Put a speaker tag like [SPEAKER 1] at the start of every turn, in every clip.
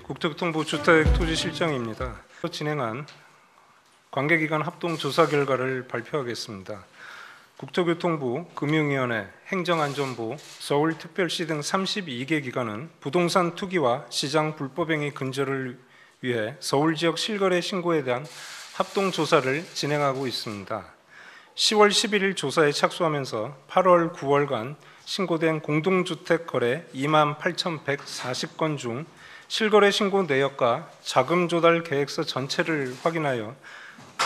[SPEAKER 1] 국토교통부 주택토지실장입니다. 진행한 관계기관 합동조사 결과를 발표하겠습니다. 국토교통부, 금융위원회, 행정안전부, 서울특별시 등 32개 기관은 부동산 투기와 시장 불법행위 근절을 위해 서울지역 실거래 신고에 대한 합동조사를 진행하고 있습니다. 10월 11일 조사에 착수하면서 8월, 9월간 신고된 공동주택 거래 28,140건 중 실거래 신고 내역과 자금 조달 계획서 전체를 확인하여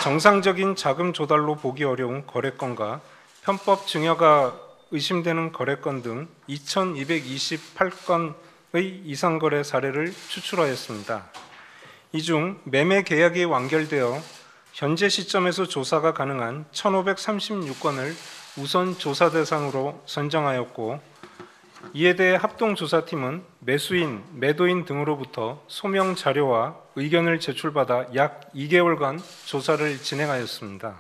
[SPEAKER 1] 정상적인 자금 조달로 보기 어려운 거래건과 편법 증여가 의심되는 거래건 등 2,228건의 이상거래 사례를 추출하였습니다. 이 중 매매 계약이 완결되어 현재 시점에서 조사가 가능한 1,536건을 우선 조사 대상으로 선정하였고, 이에 대해 합동조사팀은 매수인, 매도인 등으로부터 소명 자료와 의견을 제출받아 약 2개월간 조사를 진행하였습니다.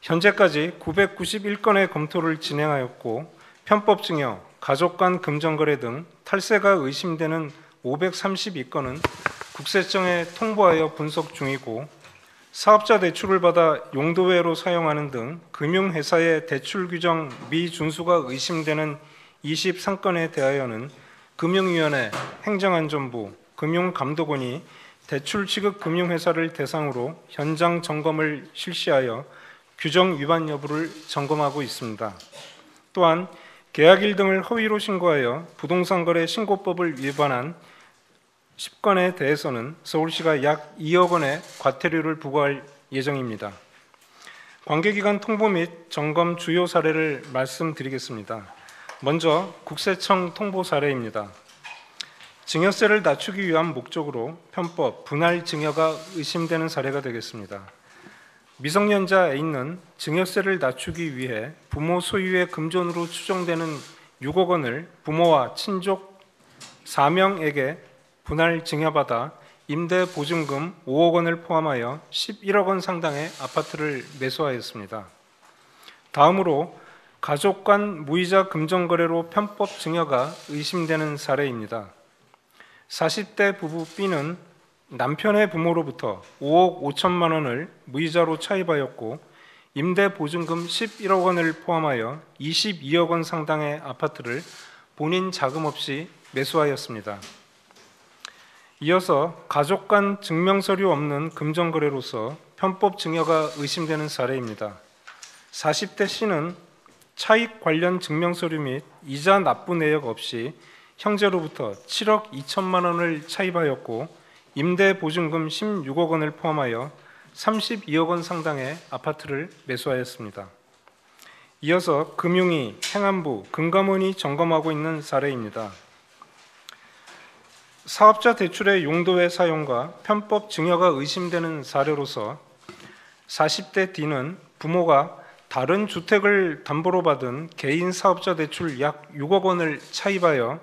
[SPEAKER 1] 현재까지 991건의 검토를 진행하였고, 편법 증여, 가족 간 금전거래 등 탈세가 의심되는 532건은 국세청에 통보하여 분석 중이고, 사업자 대출을 받아 용도외로 사용하는 등 금융회사의 대출 규정 미준수가 의심되는 23건에 대하여는 금융위원회, 행정안전부, 금융감독원이 대출 취급 금융회사를 대상으로 현장 점검을 실시하여 규정 위반 여부를 점검하고 있습니다. 또한 계약일 등을 허위로 신고하여 부동산거래 신고법을 위반한 10건에 대해서는 서울시가 약 2억 원의 과태료를 부과할 예정입니다. 관계기관 통보 및 점검 주요 사례를 말씀드리겠습니다. 먼저 국세청 통보 사례입니다. 증여세를 낮추기 위한 목적으로 편법, 분할 증여가 의심되는 사례가 되겠습니다. 미성년자 A는 증여세를 낮추기 위해 부모 소유의 금전으로 추정되는 6억 원을 부모와 친족 4명에게 분할 증여받아 임대보증금 5억 원을 포함하여 11억 원 상당의 아파트를 매수하였습니다. 다음으로 가족 간 무이자 금전거래로 편법 증여가 의심되는 사례입니다. 40대 부부 B는 남편의 부모로부터 5억 5천만 원을 무이자로 차입하였고, 임대보증금 11억 원을 포함하여 22억 원 상당의 아파트를 본인 자금 없이 매수하였습니다. 이어서 가족 간 증명서류 없는 금전거래로서 편법 증여가 의심되는 사례입니다. 40대 C는 차익 관련 증명서류 및 이자 납부 내역 없이 형제로부터 7억 2천만 원을 차입하였고, 임대보증금 16억 원을 포함하여 32억 원 상당의 아파트를 매수하였습니다. 이어서 금융위, 행안부, 금감원이 점검하고 있는 사례입니다. 사업자 대출의 용도의 사용과 편법 증여가 의심되는 사례로서 40대 D는 부모가 다른 주택을 담보로 받은 개인 사업자 대출 약 6억 원을 차입하여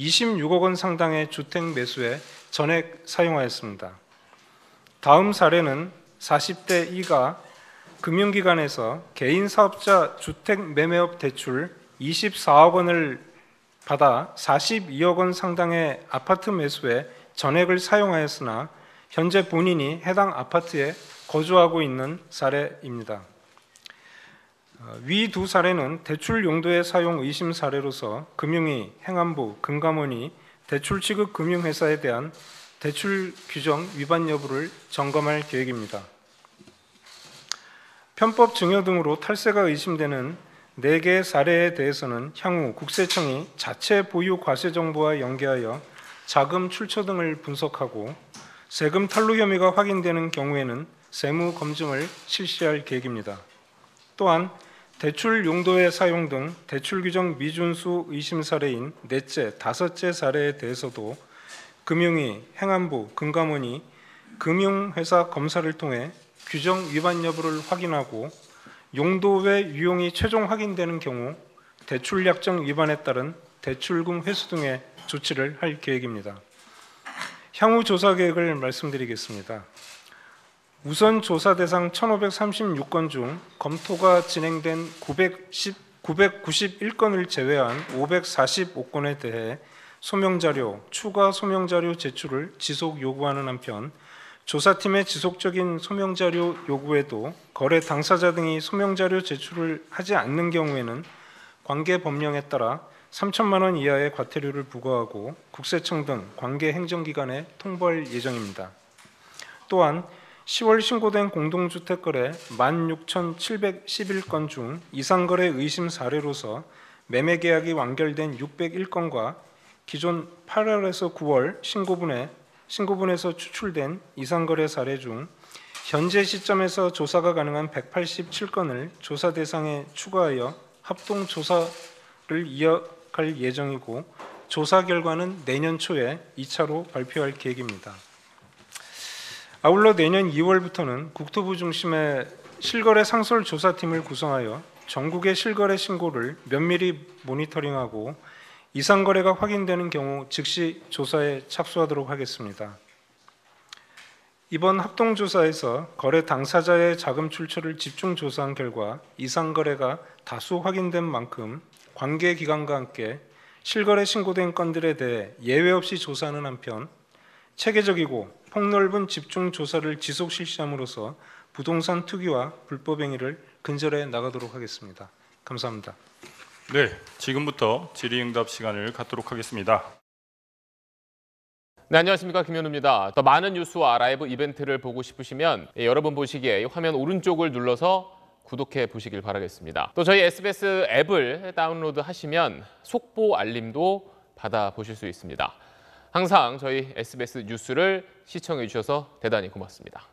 [SPEAKER 1] 26억 원 상당의 주택 매수에 전액 사용하였습니다. 다음 사례는 40대 E가 금융기관에서 개인 사업자 주택 매매업 대출 24억 원을 받아 42억 원 상당의 아파트 매수에 전액을 사용하였으나 현재 본인이 해당 아파트에 거주하고 있는 사례입니다. 위 두 사례는 대출 용도의 사용 의심 사례로서 금융위, 행안부, 금감원이 대출 취급 금융회사에 대한 대출 규정 위반 여부를 점검할 계획입니다. 편법 증여 등으로 탈세가 의심되는 4개의 사례에 대해서는 향후 국세청이 자체 보유 과세 정보와 연계하여 자금 출처 등을 분석하고 세금 탈루 혐의가 확인되는 경우에는 세무 검증을 실시할 계획입니다. 또한 대출 용도의 사용 등 대출 규정 미준수 의심 사례인 4째, 5째 사례에 대해서도 금융위, 행안부, 금감원이 금융회사 검사를 통해 규정 위반 여부를 확인하고 용도 외 유용이 최종 확인되는 경우 대출 약정 위반에 따른 대출금 회수 등의 조치를 할 계획입니다. 향후 조사 계획을 말씀드리겠습니다. 우선 조사 대상 1,536건 중 검토가 진행된 991건을 제외한 545건에 대해 소명자료, 추가 소명자료 제출을 지속 요구하는 한편 조사팀의 지속적인 소명자료 요구에도 거래 당사자 등이 소명자료 제출을 하지 않는 경우에는 관계 법령에 따라 3천만 원 이하의 과태료를 부과하고 국세청 등 관계 행정기관에 통보할 예정입니다. 또한 10월 신고된 공동주택 거래 16,711건 중 이상거래 의심 사례로서 매매 계약이 완결된 601건과 기존 8월에서 9월 신고분에서 추출된 이상거래 사례 중 현재 시점에서 조사가 가능한 187건을 조사 대상에 추가하여 합동조사를 이어갈 예정이고 조사 결과는 내년 초에 2차로 발표할 계획입니다. 아울러 내년 2월부터는 국토부 중심의 실거래 상설조사팀을 구성하여 전국의 실거래 신고를 면밀히 모니터링하고 이상거래가 확인되는 경우 즉시 조사에 착수하도록 하겠습니다. 이번 합동조사에서 거래 당사자의 자금 출처를 집중 조사한 결과 이상거래가 다수 확인된 만큼 관계기관과 함께 실거래 신고된 건들에 대해 예외 없이 조사하는 한편 체계적이고 폭넓은 집중 조사를 지속 실시함으로써 부동산 투기와 불법 행위를 근절해 나가도록 하겠습니다. 감사합니다.
[SPEAKER 2] 네, 지금부터 질의응답 시간을 갖도록 하겠습니다.
[SPEAKER 3] 네, 안녕하십니까, 김현우입니다. 더 많은 뉴스와 라이브 이벤트를 보고 싶으시면 여러분 보시기에 화면 오른쪽을 눌러서 구독해 보시길 바라겠습니다. 또 저희 SBS 앱을 다운로드 하시면 속보 알림도 받아보실 수 있습니다. 항상 저희 SBS 뉴스를 시청해 주셔서 대단히 고맙습니다.